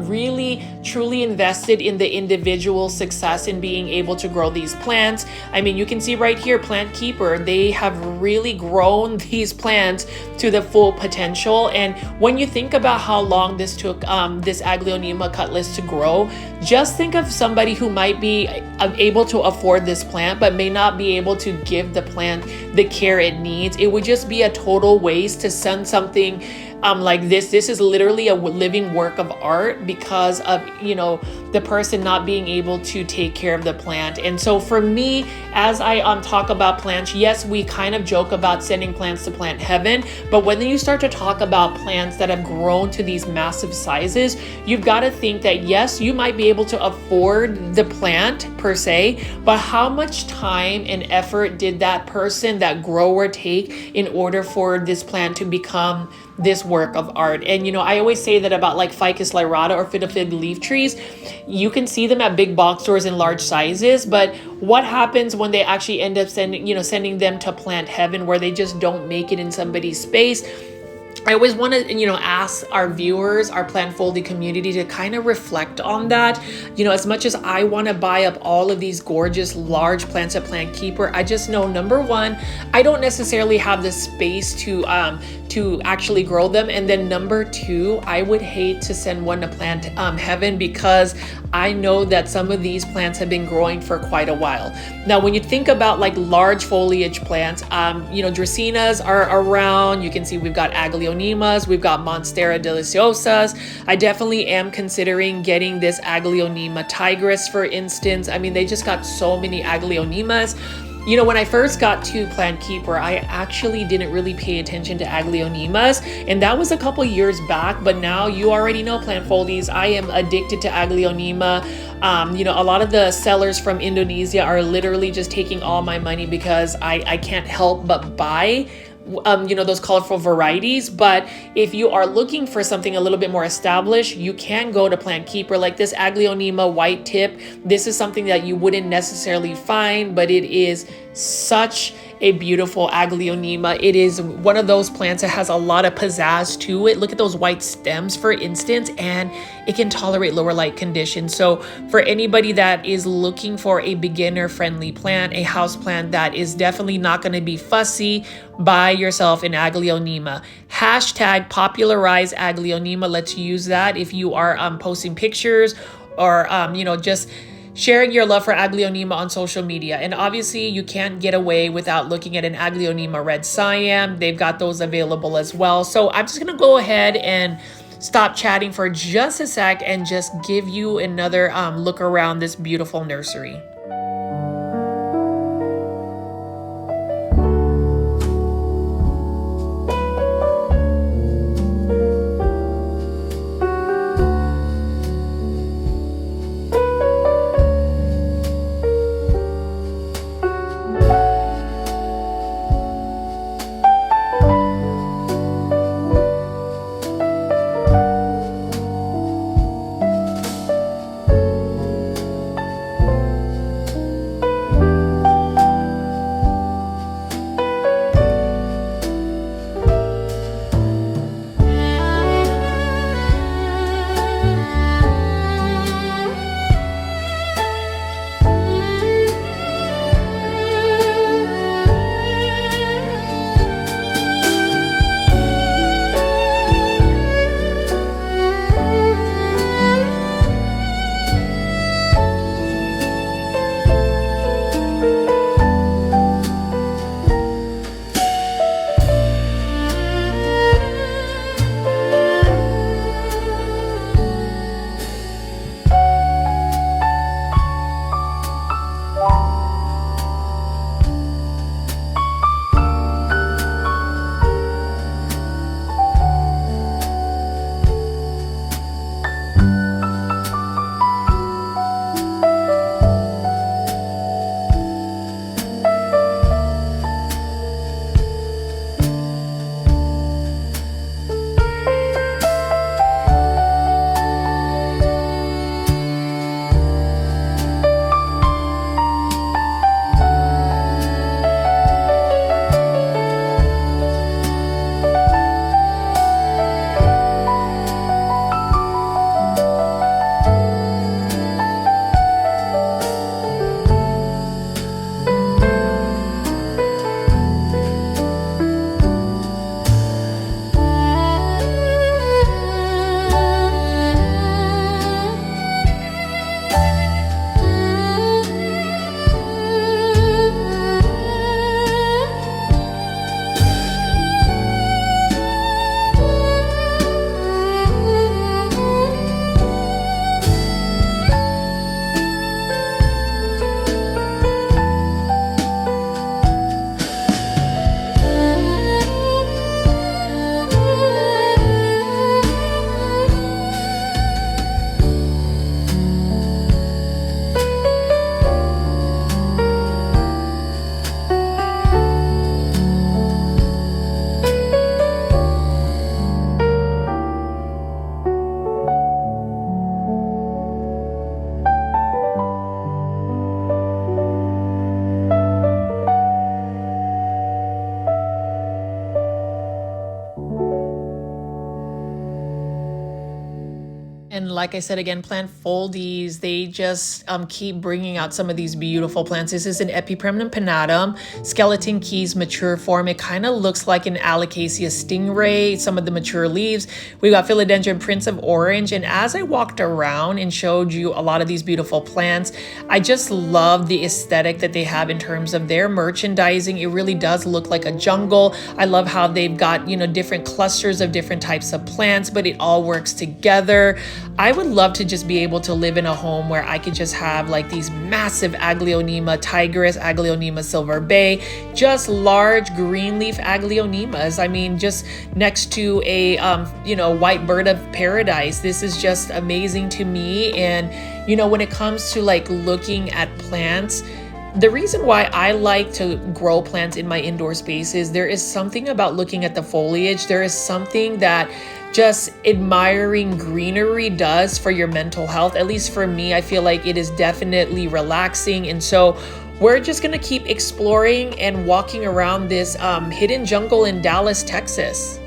Speaker 1: really truly invested in the individual success in being able to grow these plants. I mean, you can see right here, Plant Keeper, they have really grown these plants to the full potential. And when you think about how long this took this Aglaonema cutlass to grow, just think of somebody who might be able to afford this plant but may not be able to give the plant the care it needs. It would just be a total waste to send something like this. This is literally a living work of art because of, you know, the person not being able to take care of the plant. And so for me, as I talk about plants, yes, we kind of joke about sending plants to plant heaven, but when you start to talk about plants that have grown to these massive sizes, you've got to think that yes, you might be able to afford the plant per se, but how much time and effort did that person, that grower, take in order for this plant to become this work of art? And you know, I always say that about like Ficus lyrata or fiddle fig leaf trees. You can see them at big box stores in large sizes, but what happens when they actually end up sending them to plant heaven, where they just don't make it in somebody's space? I always want to, you know, ask our viewers, our plant folding community, to kind of reflect on that. You know, as much as I want to buy up all of these gorgeous large plants at Plant Keeper, I just know, number one, I don't necessarily have the space to actually grow them. And then number two, I would hate to send one to plant heaven, because I know that some of these plants have been growing for quite a while. Now, when you think about like large foliage plants, you know, Dracaenas are around. You can see we've got Aglaonemas, we've got Monstera deliciosas. I definitely am considering getting this Aglaonema tigris, for instance. I mean, they just got so many Aglaonemas. You know, when I first got to Plant Keeper, I actually didn't really pay attention to Aglaonemas, and that was a couple years back. But now, you already know, plant foldies, I am addicted to Aglaonema. You know, a lot of the sellers from Indonesia are literally just taking all my money because I can't help but buy you know, those colorful varieties. But if you are looking for something a little bit more established, you can go to Plant Keeper. Like this Aglaonema white tip, this is something that you wouldn't necessarily find, but it is such a beautiful Aglaonema. It is one of those plants that has a lot of pizzazz to it. Look at those white stems, for instance, and it can tolerate lower light conditions. So for anybody that is looking for a beginner friendly plant, a house plant that is definitely not going to be fussy, buy yourself an Aglaonema. Hashtag popularize Aglaonema. Let's use that if you are posting pictures or you know, just sharing your love for Aglaonema on social media. And obviously you can't get away without looking at an Aglaonema red Siam. They've got those available as well. So I'm just gonna go ahead and stop chatting for just a sec and just give you another look around this beautiful nursery. And like I said, again, plant foldies, they just keep bringing out some of these beautiful plants. This is an Epipremnum pinnatum, skeleton keys, mature form. It kind of looks like an Alocasia stingray, some of the mature leaves. We got Philodendron Prince of Orange. And as I walked around and showed you a lot of these beautiful plants, I just love the aesthetic that they have in terms of their merchandising. It really does look like a jungle. I love how they've got, you know, different clusters of different types of plants, but it all works together. I would love to just be able to live in a home where I could just have like these massive Aglaonema tigris, Aglaonema silver bay, just large green leaf Aglaonemas. I mean, just next to a, you know, white bird of paradise. This is just amazing to me. And, you know, when it comes to like looking at plants, the reason why I like to grow plants in my indoor spaces, there is something about looking at the foliage. There is something that just admiring greenery does for your mental health. At least for me, I feel like it is definitely relaxing. And so we're just gonna keep exploring and walking around this hidden jungle in Dallas, Texas.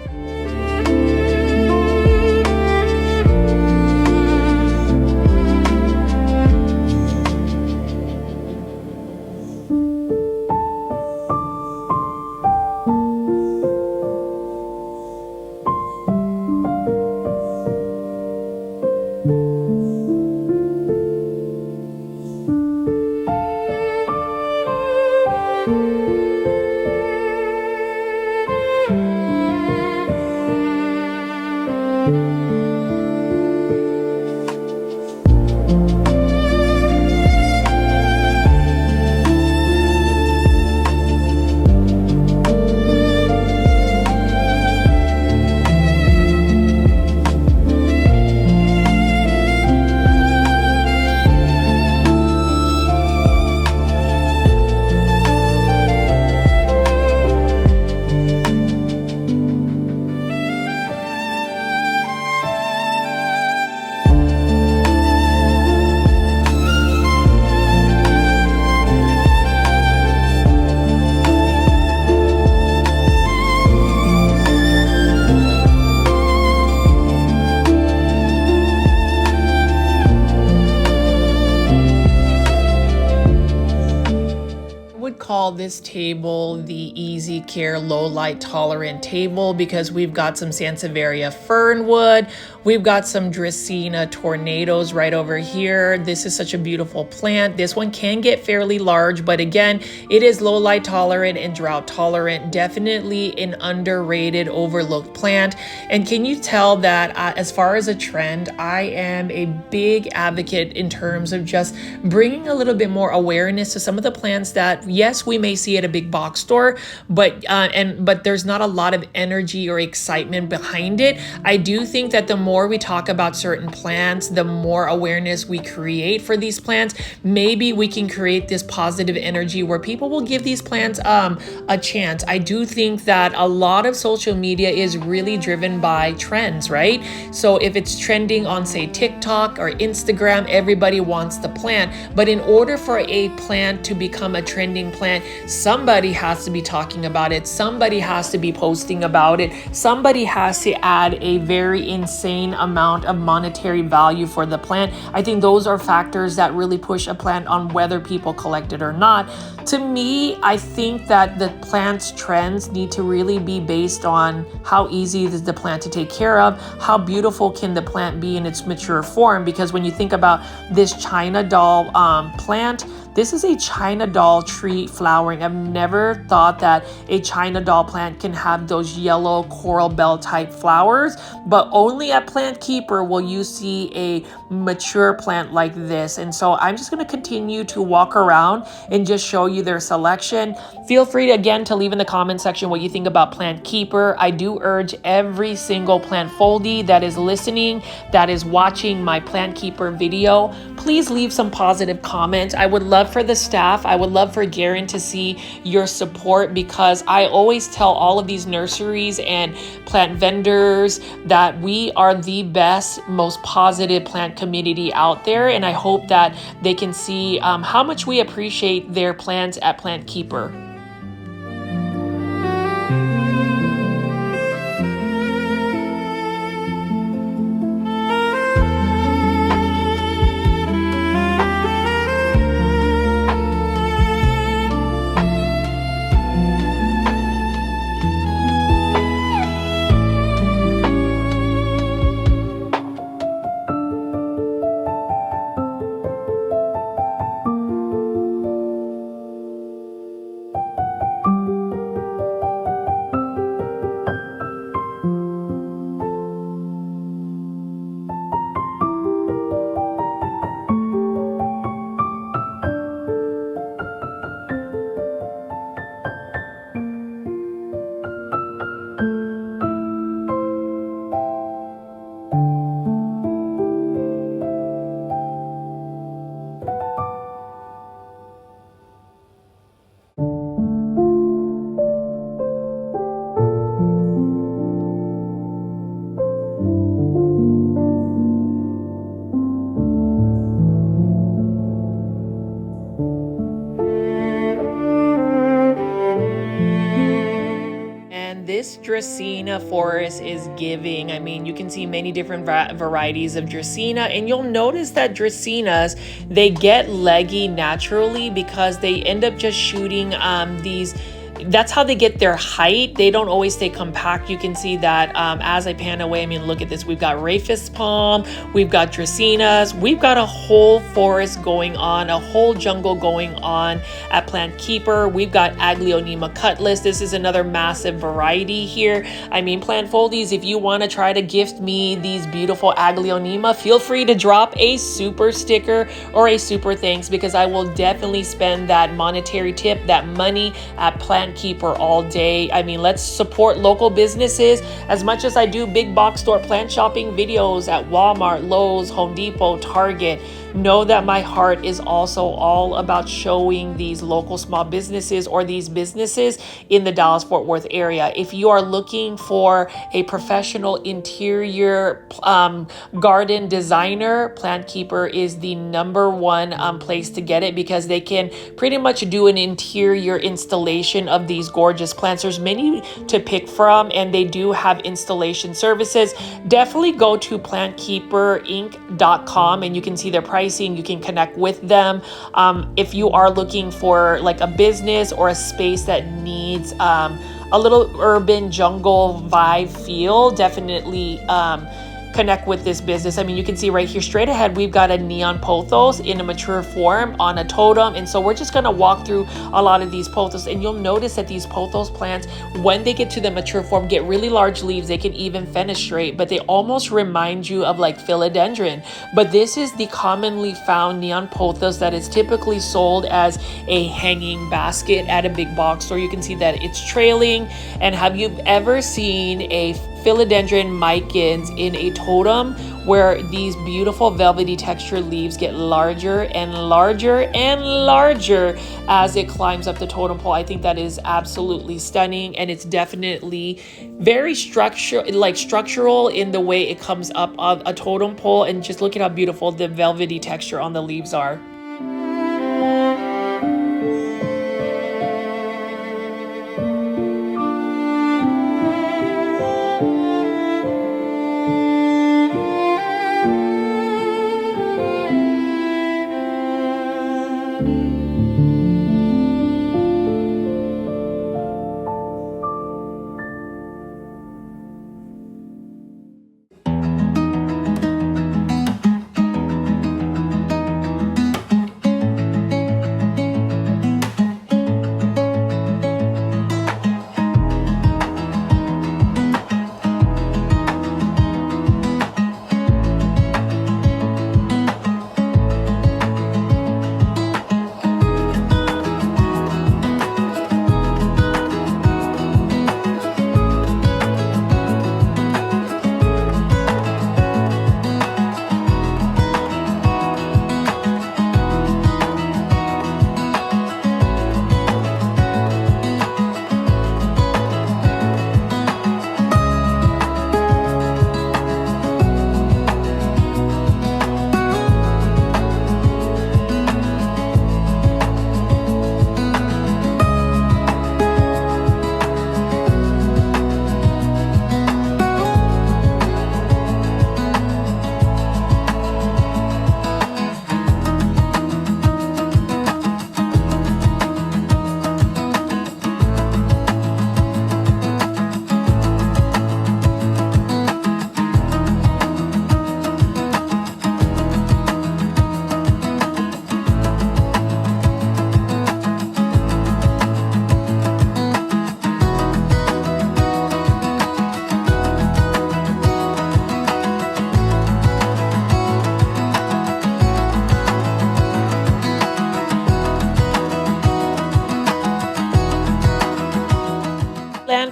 Speaker 1: Call this table the easy care low light tolerant table because we've got some Sansevieria fernwood, we've got some Dracaena tornadoes right over here. This is such a beautiful plant. This one can get fairly large, but again, it is low light tolerant and drought tolerant. Definitely an underrated, overlooked plant. And can you tell that as far as a trend, I am a big advocate in terms of just bringing a little bit more awareness to some of the plants that, yes, we may see at a big box store, but there's not a lot of energy or excitement behind it. I do think that the more we talk about certain plants, the more awareness we create for these plants, maybe we can create this positive energy where people will give these plants a chance. I do think that a lot of social media is really driven by trends, right? So if it's trending on, say, TikTok or Instagram, everybody wants the plant. But in order for a plant to become a trending plant, somebody has to be talking about it. Somebody has to be posting about it. Somebody has to add a very insane amount of monetary value for the plant. I think those are factors that really push a plant on whether people collect it or not. To me, I think that the plant's trends need to really be based on how easy is the plant to take care of, how beautiful can the plant be in its mature form, because when you think about this China doll plant, this is a China doll tree flowering. I've never thought that a China doll plant can have those yellow coral bell type flowers, but only at Plant Keeper will you see a mature plant like this. And so I'm just going to continue to walk around and just show you their selection. Feel free to, again, to leave in the comment section what you think about Plant Keeper. I do urge every single plant foldie that is listening, that is watching my Plant Keeper video, please leave some positive comments. I would love for the staff, I would love for Garen to see your support, because I always tell all of these nurseries and plant vendors that we are the best, most positive plant community out there. And I hope that they can see how much we appreciate their plants at Plant Keeper. And this Dracaena forest is giving. I mean, you can see many different varieties of Dracaena, and you'll notice that Dracaenas, they get leggy naturally because they end up just shooting these. That's how they get their height. They don't always stay compact. You can see that as I pan away. I mean, look at this. We've got Rufus palm, we've got Dracaenas, we've got a whole forest going on, a whole jungle going on at Plant Keeper. We've got Aglaonema cutlass. This is another massive variety here. I mean, Plant Foldies, if you want to try to gift me these beautiful Aglaonema, feel free to drop a super sticker or a super thanks, because I will definitely spend that monetary tip, that money at Plant Keeper all day. I mean, let's support local businesses as much as I do big box store plant shopping videos at Walmart, Lowe's, Home Depot, Target. Know that my heart is also all about showing these local small businesses or these businesses in the Dallas-Fort Worth area. If you are looking for a professional interior garden designer, Plant Keeper is the #1 place to get it, because they can pretty much do an interior installation of these gorgeous plants. There's many to pick from, and they do have installation services. Definitely go to plantkeeperinc.com and you can see their pricing. You can connect with them. If you are looking for like a business or a space that needs a little urban jungle vibe feel, definitely connect with this business. I mean, you can see right here straight ahead, we've got a neon pothos in a mature form on a totem. And so we're just going to walk through a lot of these pothos, and you'll notice that these pothos plants, when they get to the mature form, get really large leaves. They can even fenestrate, but they almost remind you of like philodendron. But this is the commonly found neon pothos that is typically sold as a hanging basket at a big box store. You can see that it's trailing. And have you ever seen a philodendron micans in a totem where these beautiful velvety texture leaves get larger and larger and larger as it climbs up the totem pole? I think that is absolutely stunning, and it's definitely very structural in the way it comes up a totem pole. And just look at how beautiful the velvety texture on the leaves are.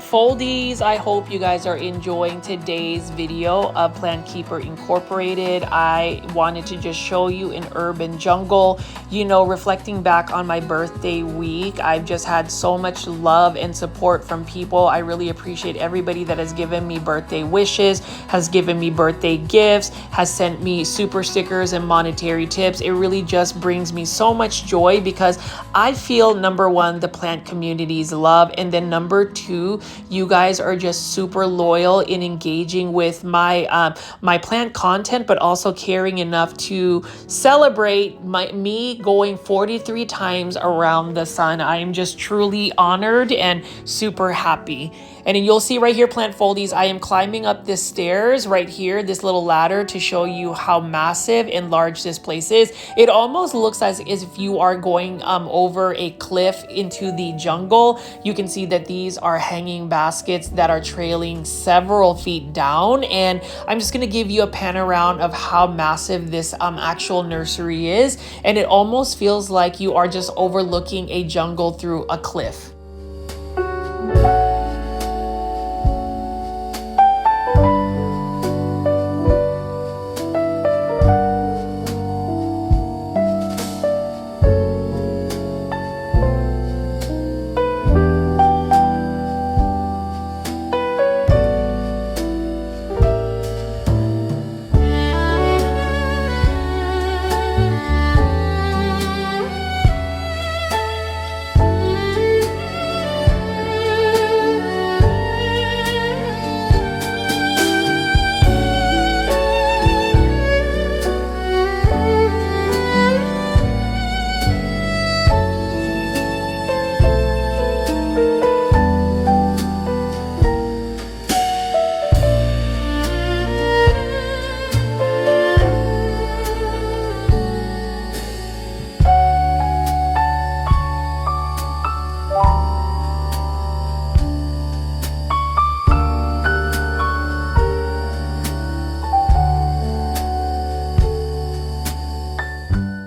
Speaker 1: foldies, I hope you guys are enjoying today's video of Plant Keeper Incorporated. I wanted to just show you an urban jungle. You know, reflecting back on my birthday week, I've just had so much love and support from people. I really appreciate everybody that has given me birthday wishes, has given me birthday gifts, has sent me super stickers and monetary tips. It really just brings me so much joy because I feel, number one, the plant community's love, and then number two, you guys are just super loyal in engaging with my my plant content, but also caring enough to celebrate me going 43 times around the sun. I am just truly honored and super happy. And you'll see right here, plant foldies, I am climbing up this stairs right here, this little ladder, to show you how massive and large this place is. It almost looks as if you are going over a cliff into the jungle. You can see that these are hanging baskets that are trailing several feet down. And I'm just going to give you a pan around of how massive this actual nursery is. And it almost feels like you are just overlooking a jungle through a cliff.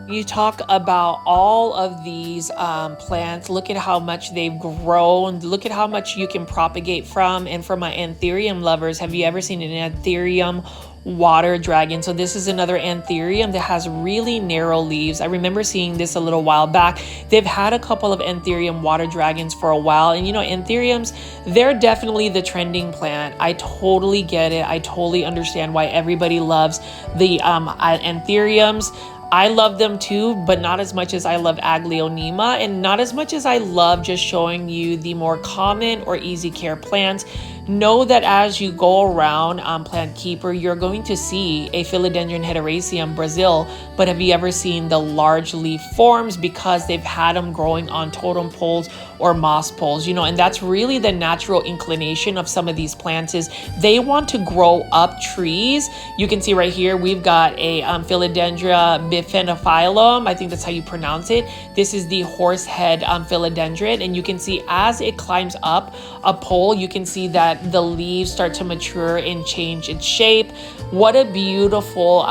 Speaker 1: You talk about all of these plants. Look at how much they've grown. Look at how much you can propagate from. And for my Anthurium lovers, have you ever seen an Anthurium water dragon? So this is another Anthurium that has really narrow leaves. I remember seeing this a little while back. They've had a couple of Anthurium water dragons for a while, and you know, Anthuriums, they're definitely the trending plant. I totally get it. I totally understand why everybody loves the Anthuriums. I love them too, but not as much as I love Aglaonema, and not as much as I love just showing you the more common or easy care plants. Know that as you go around Plant Keeper, you're going to see a Philodendron hederaceum Brazil, but have you ever seen the large leaf forms? Because they've had them growing on totem poles or moss poles, you know, and that's really the natural inclination of some of these plants, is they want to grow up trees. You can see right here, we've got a Philodendron bifenophyllum. I think that's how you pronounce it. This is the horsehead philodendron, and you can see as it climbs up a pole, you can see that the leaves start to mature and change its shape. What a beautiful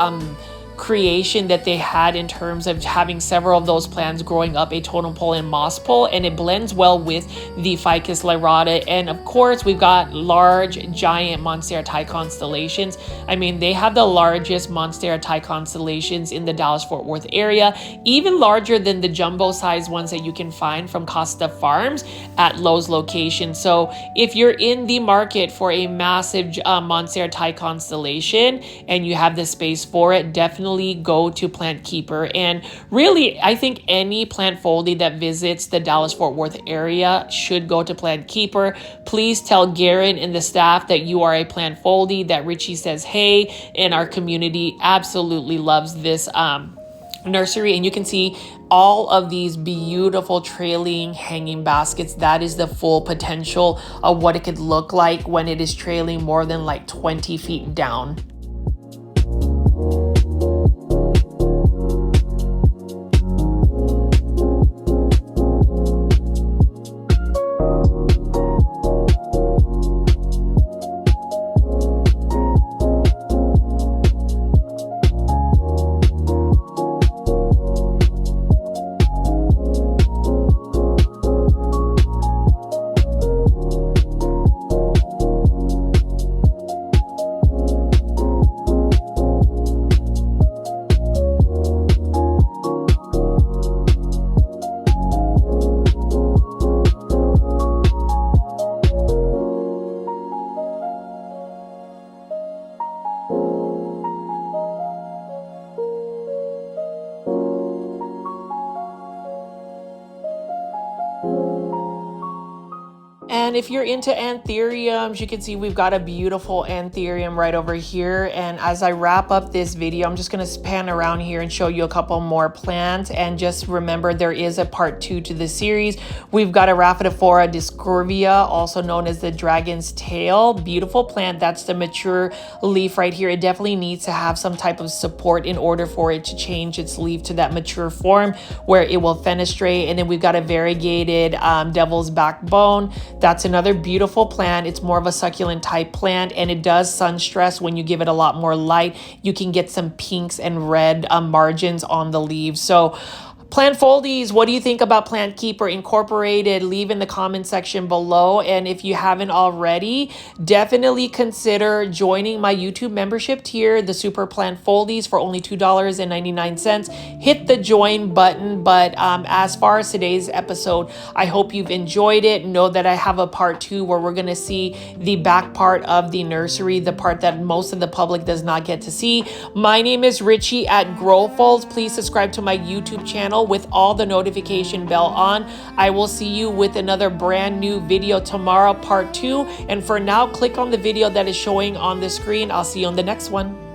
Speaker 1: creation that they had in terms of having several of those plants growing up a totem pole and moss pole, and it blends well with the Ficus lyrata. And of course, we've got large, giant Monstera constellations. I mean, they have the largest Monstera constellations in the Dallas-Fort Worth area, even larger than the jumbo-sized ones that you can find from Costa Farms at Lowe's location. So if you're in the market for a massive Monstera constellation and you have the space for it, definitely go to Plant Keeper. And really, I think any plant foldie that visits the Dallas-Fort Worth area should go to Plant Keeper. Please tell Garrett and the staff that you are a plant foldie, that Richie says hey, and our community absolutely loves this nursery. And you can see all of these beautiful trailing hanging baskets. That is the full potential of what it could look like when it is trailing more than like 20 feet down. And if you're into Anthuriums, you can see we've got a beautiful Anthurium right over here. And as I wrap up this video, I'm just going to pan around here and show you a couple more plants. And just remember, there is a part 2 to the series. We've got a Rhaphidophora discurvia, also known as the dragon's tail. Beautiful plant. That's the mature leaf right here. It definitely needs to have some type of support in order for it to change its leaf to that mature form where it will fenestrate. And then we've got a variegated devil's backbone. That's another beautiful plant. It's more of a succulent type plant, and it does sun stress. When you give it a lot more light, you can get some pinks and red margins on the leaves. So Plant Foldies, what do you think about Plant Keeper Incorporated? Leave in the comment section below. And if you haven't already, definitely consider joining my YouTube membership tier, the Super Plant Foldies, for only $2.99. Hit the join button. But as far as today's episode, I hope you've enjoyed it. Know that I have a part 2 where we're going to see the back part of the nursery, the part that most of the public does not get to see. My name is Richie at Growfolds. Please subscribe to my YouTube channel with all the notification bell on. I will see you with another brand new video tomorrow, part 2. And for now, click on the video that is showing on the screen. I'll see you on the next one.